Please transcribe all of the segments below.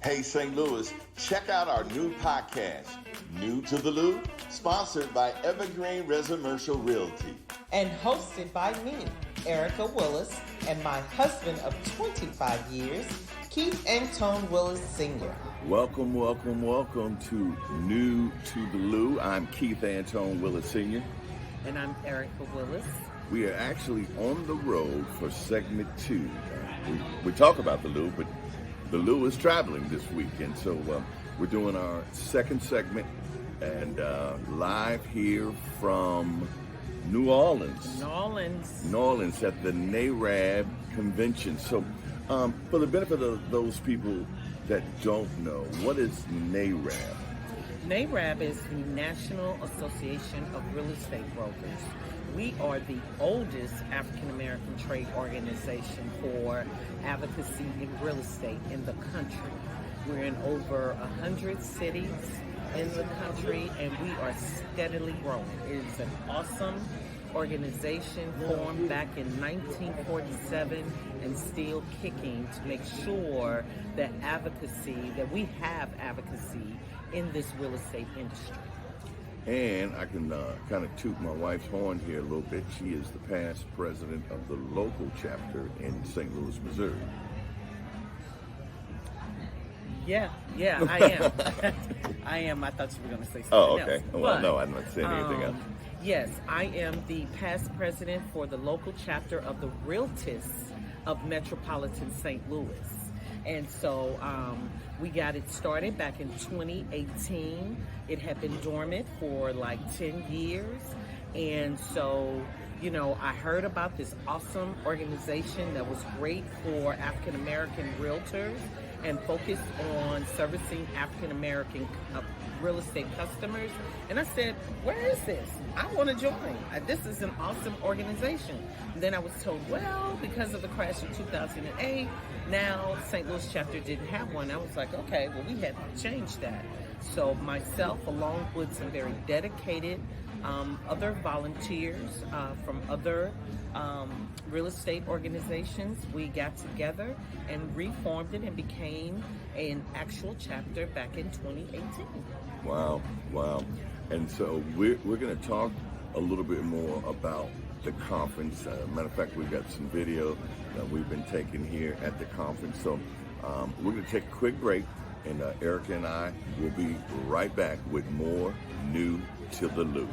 Hey, St. Louis, check out our new podcast, New to the Lou, sponsored by Evergreen Residential Realty. And hosted by me, Ericca Willis, and my husband of 25 years, Keith Antone Willis Sr. Welcome to New to the Lou. I'm Keith Antone Willis Sr. And I'm Ericca Willis. We are actually on the road for segment 2. We talk about the Lou, but the Lou is traveling this week, and so we're doing our second segment and live here from New Orleans at the NARAB convention. So for the benefit of those people that don't know, what is NARAB? NARAB is the National Association of Real Estate Brokers. We are the oldest African American trade organization for advocacy in real estate in the country. We're in over 100 cities in the country, and we are steadily growing. It is an awesome organization formed back in 1947 and still kicking to make sure that we have advocacy in this real estate industry. And I can kind of toot my wife's horn here a little bit. She is the past president of the local chapter in St. Louis, Missouri. Yeah, I am. I am. I thought you were going to say something else. Oh, okay. Well, no, I'm not saying anything else. Yes, I am the past president for the local chapter of the Realtists of Metropolitan St. Louis. And so we got it started back in 2018. It had been dormant for like 10 years. And so, I heard about this awesome organization that was great for African American realtors and focused on servicing African American real estate customers. And I said, where is this? I want to join. This is an awesome organization. And then I was told, well, because of the crash in 2008, now St. Louis chapter didn't have one. I was like, okay, well, we had to change that. So myself, along with some very dedicated other volunteers from other real estate organizations, we got together and reformed it and became an actual chapter back in 2018. Wow. And so we're going to talk a little bit more about the conference. Matter of fact, we've got some video that we've been taking here at the conference. So we're going to take a quick break, and Ericca and I will be right back with more New to the Lou.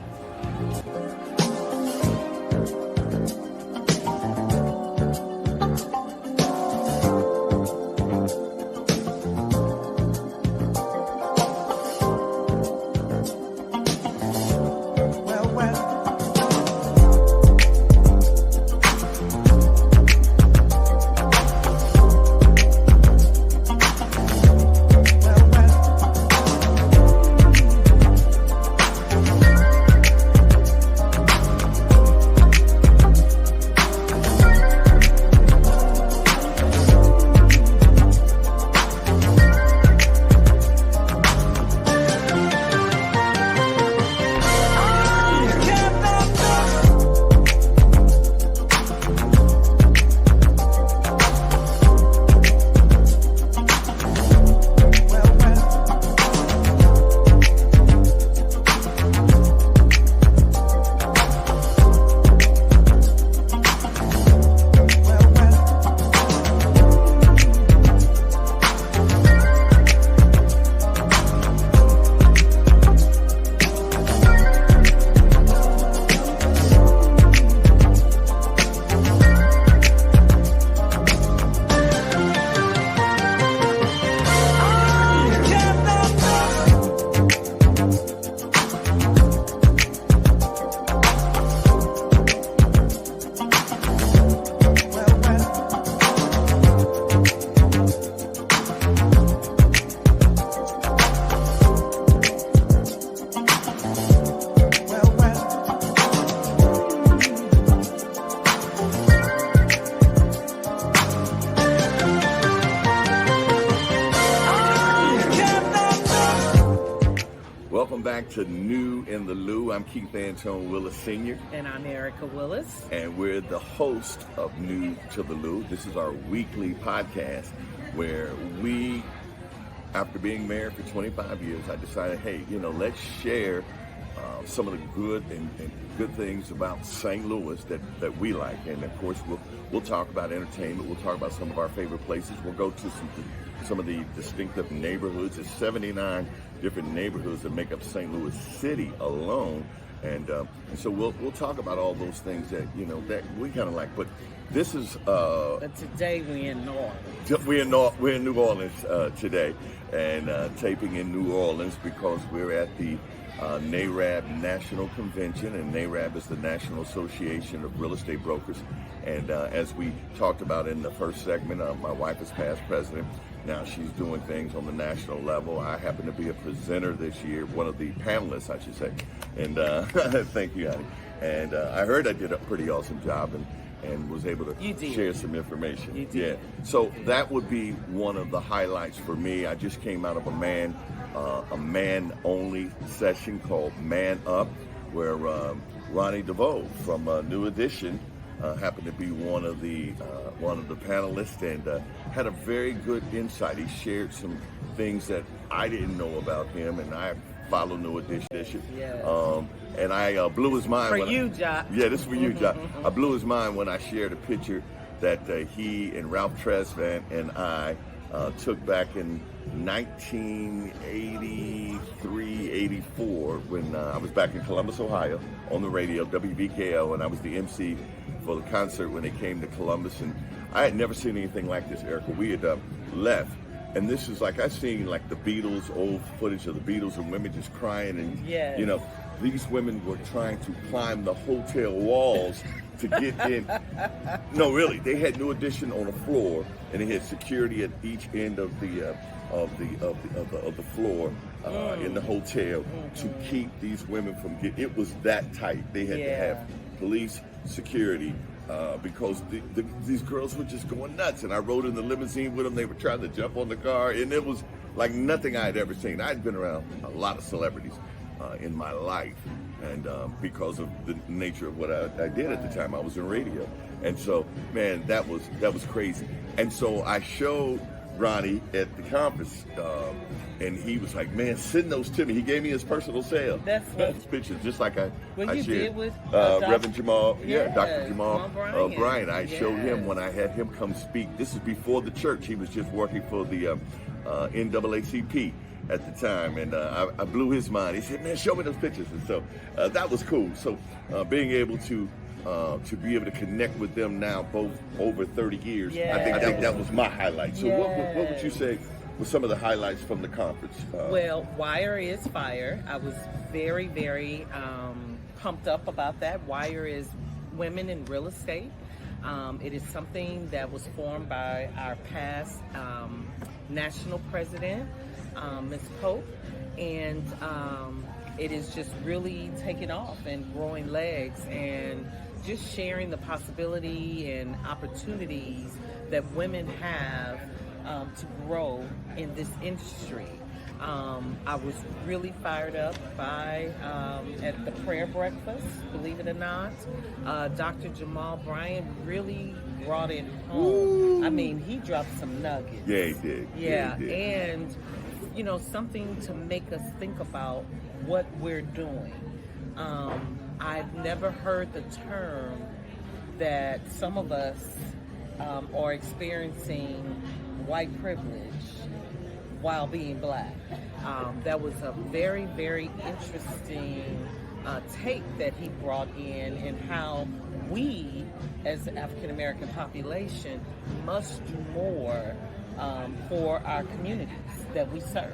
Welcome back to New in the Lou. I'm Keith Antone Willis Sr. And I'm Ericca Willis. And we're the host of New to the Lou. This is our weekly podcast where we after being married for 25 years, I decided, hey, let's share some of the good and good things about St. Louis that we like. And of course, we'll talk about entertainment. We'll talk about some of our favorite places. We'll go to some of the distinctive neighborhoods. There's 79 different neighborhoods that make up St. Louis City alone. And so we'll talk about all those things that we kind of like. But this is but today we're in New Orleans. We're in New Orleans today, and taping in New Orleans because we're at the NARAB National Convention, and NARAB is the National Association of Real Estate Brokers. And as we talked about in the first segment, my wife is past president. Now she's doing things on the national level. I happen to be a presenter this year, one of the panelists, I should say. And thank you, honey. And I heard I did a pretty awesome job and was able to share some information. You did. Yeah. So that would be one of the highlights for me. I just came out of a man-only session called Man Up, where Ronnie DeVoe from New Edition happened to be one of the panelists, and had a very good insight. He shared some things that I didn't know about him, and I follow New Edition. Yes. And I blew his mind. For you, Jock. Yeah, this is for you, Jock. I blew his mind when I shared a picture that he and Ralph Tresvant and I took back in 1983, 84, when I was back in Columbus, Ohio, on the radio, WVKO, and I was the MC for the concert when they came to Columbus. And I had never seen anything like this, Ericca. We had left, and this is like, I've seen like the Beatles, old footage of the Beatles, and women just crying, and yes. These women were trying to climb the hotel walls to get in. No, really, they had New Edition on the floor, and they had security at each end of the floor in the hotel to keep these women from getting. It was that tight. They had to have police security because these girls were just going nuts. And I rode in the limousine with them. They were trying to jump on the car, and it was like nothing I had ever seen. I'd been around a lot of celebrities in my life, and because of the nature of what I did at the time, I was in radio, and so man, that was crazy. And so I showed Ronnie at the conference, and he was like, "Man, send those to me." He gave me his personal cell. That's what pictures, just like I you shared did with Reverend Jamal, yes, Dr. Jamal Bryant. I showed him Yes. when I had him come speak. This is before the church. He was just working for the NAACP at the time, and I blew his mind. He said, "Man, show me those pictures." And so that was cool. So being able to be able to connect with them now, both over 30 years, Yes. I think that was my highlight. So Yes. what would you say were some of the highlights from the conference? Well, Wire is Fire. I was very, very pumped up about that. Wire is Women in Real Estate. It is something that was formed by our past national president, Ms. Pope, and it is just really taking off and growing legs, and just sharing the possibility and opportunities that women have to grow in this industry. I was really fired up by at the prayer breakfast, believe it or not. Dr. Jamal Bryant really brought it home. I mean, he dropped some nuggets. Yeah, he did. Yeah, he did. and something to make us think about what we're doing. I've never heard the term that some of us are experiencing white privilege while being black. That was a very, very interesting take that he brought in, and how we, as the African American population, must do more for our communities that we serve,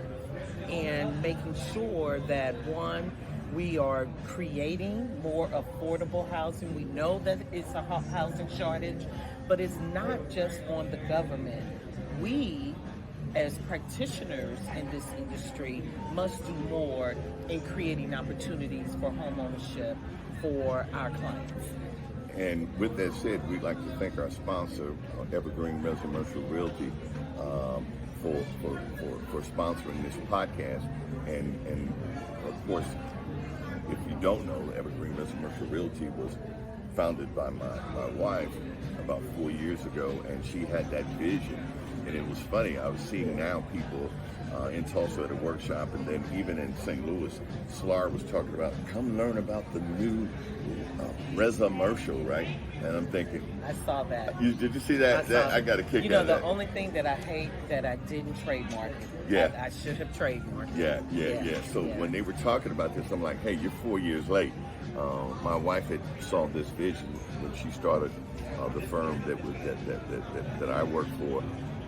and making sure that, one, we are creating more affordable housing. We know that it's a housing shortage, but it's not just on the government. We, as practitioners in this industry, must do more in creating opportunities for homeownership for our clients. And with that said, we'd like to thank our sponsor, Evergreen Residential Realty, for sponsoring this podcast. And of course, if you don't know, Evergreen Residential Realty was founded by my wife about 4 years ago, and she had that vision. And it was funny, I was seeing now people in Tulsa at a workshop, and then even in St. Louis, SLAR was talking about, come learn about the new Reza-mercial, right? And I'm thinking, I saw that. Did you see that? I got a kick You know, out of that. the only thing that I hate that I didn't trademark. Yeah. I should have trademarked. Yeah. So when they were talking about this, I'm like, hey, you're 4 years late. My wife had saw this vision when she started the firm that I work for,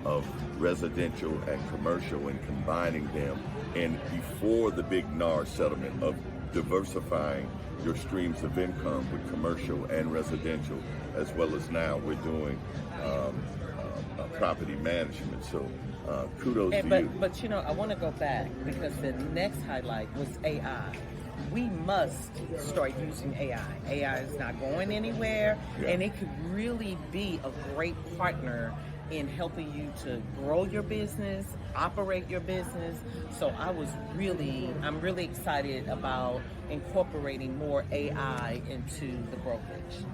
of residential and commercial, and combining them, and before the big NAR settlement of diversifying your streams of income with commercial and residential, as well as now we're doing property management. So kudos to you. But you know, I want to go back, because the next highlight was AI. We must start using AI. AI is not going anywhere, and it could really be a great partner in helping you to grow your business, operate your business. So I'm really excited about incorporating more AI into the brokerage.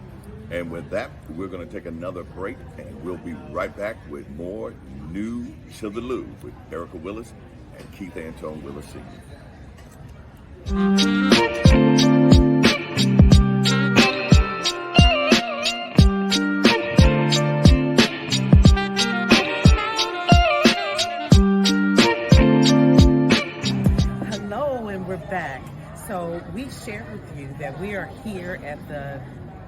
And with that, we're going to take another break, and we'll be right back with more New to the Lou with Ericca Willis and Keith Antone Willis Sr. Hello, and we're back. So we shared with you that we are here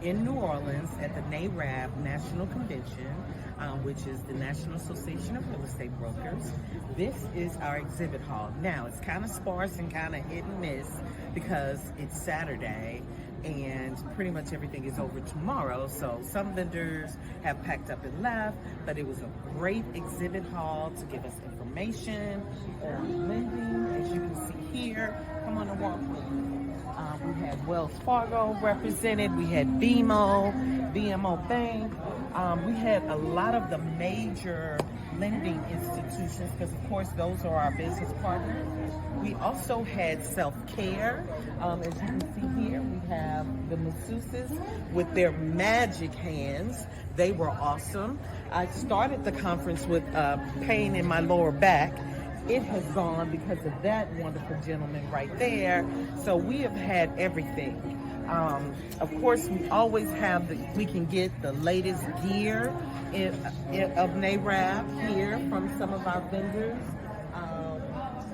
in New Orleans at the NARAB National Convention, which is the National Association of Real Estate Brokers. This is our exhibit hall. Now, it's kind of sparse and kind of hit and miss because it's Saturday and pretty much everything is over tomorrow. So some vendors have packed up and left, but it was a great exhibit hall to give us information on lending. As you can see here, come on and walk with me. We had Wells Fargo represented. We had BMO Bank. We had a lot of the major lending institutions, because of course those are our business partners. We also had self-care. As you can see here, we have the masseuses with their magic hands. They were awesome. I started the conference with pain in my lower back. It has gone because of that wonderful gentleman right there. So we have had everything. Of course, we always have we can get the latest gear of NARAB here from some of our vendors.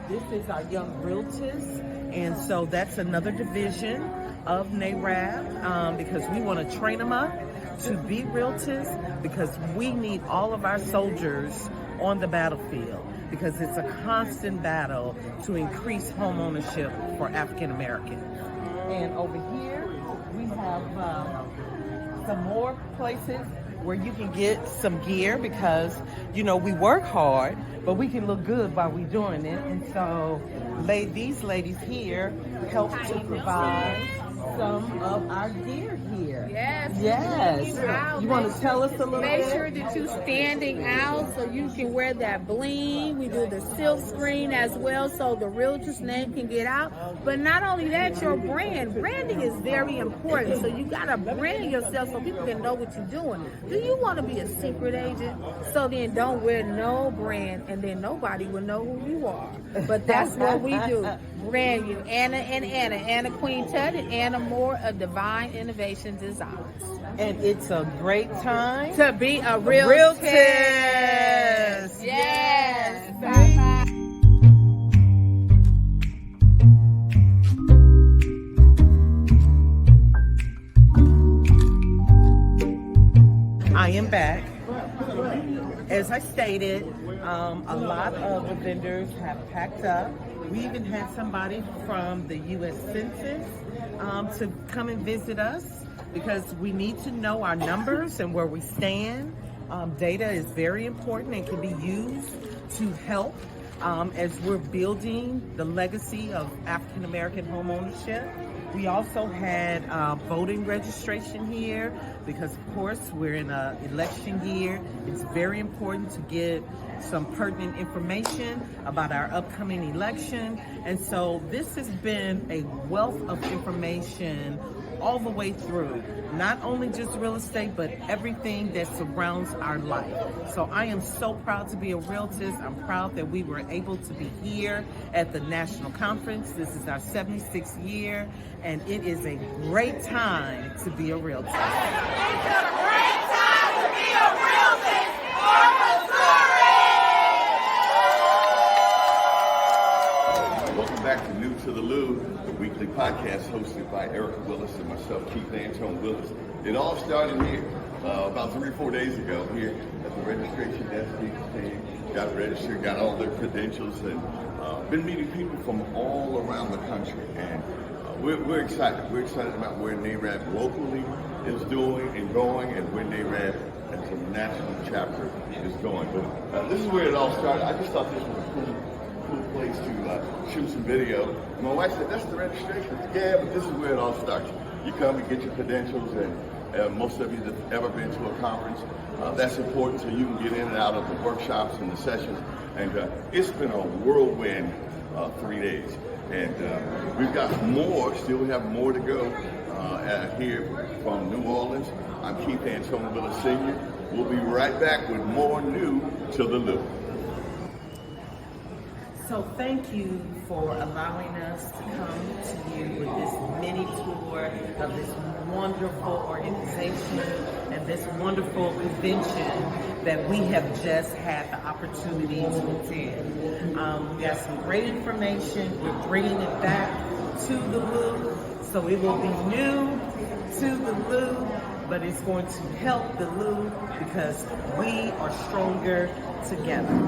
This is our young realtors, and so that's another division of NARAB, because we want to train them up to be realtors, because we need all of our soldiers on the battlefield, because it's a constant battle to increase home ownership for African Americans. And over here, we have some more places where you can get some gear, because, you know, we work hard, but we can look good while we're doing it. And so these ladies here help to provide some of our gear here. Yes. You want to tell us a little bit? Make sure that you're standing out so you can wear that bling. We do the silk screen as well, so the realtor's name can get out. But not only that, your branding is very important. So you got to brand yourself so people can know what you're doing. Do you want to be a secret agent? So then don't wear no brand, and then nobody will know who you are. But that's what we do. Brand you. Anna Queen Tut, and Anna Moore of Divine Innovation Designs. And it's a great time To be a realtor. Yes. Bye-bye. I am back. As I stated, a lot of the vendors have packed up. We even had somebody from the U.S. Census to come and visit us, because we need to know our numbers and where we stand. Data is very important and can be used to help as we're building the legacy of African American home ownership. We also had voting registration here, because of course we're in an election year. It's very important to get some pertinent information about our upcoming election. And so this has been a wealth of information all the way through, not only just real estate, but everything that surrounds our life. So I am so proud to be a realtor. I'm proud that we were able to be here at the national conference. This is our 76th year, and it is a great time to be a realtor. It's a great time to be a realtor for Missouri! Welcome back to New to the Lou, the weekly podcast hosted by Ericca Willis and myself, Keith Antone Willis. It all started here about 3 or 4 days ago here at the registration desk. People came, got registered, got all their credentials, and been meeting people from all around the country. And we're excited. We're excited about where NARAD locally is doing and going, and where NARAD as a national chapter is going. But this is where it all started. I just thought this was a cool place to shoot some video. And my wife said, "That's the registration." Yeah, but this is where it all starts. You come and get your credentials, and most of you that have ever been to a conference, that's important so you can get in and out of the workshops and the sessions. And it's been a whirlwind 3 days. And we've got more, still we have more to go here from New Orleans. I'm Keith Antone Willis Sr. We'll be right back with more New to the Lou. So thank you for allowing us to come to you with this mini tour of this wonderful organization and this wonderful convention that we have just had the opportunity to attend. We got some great information. We're bringing it back to the Lou, so it will be new to the Lou, but it's going to help the Lou because we are stronger together.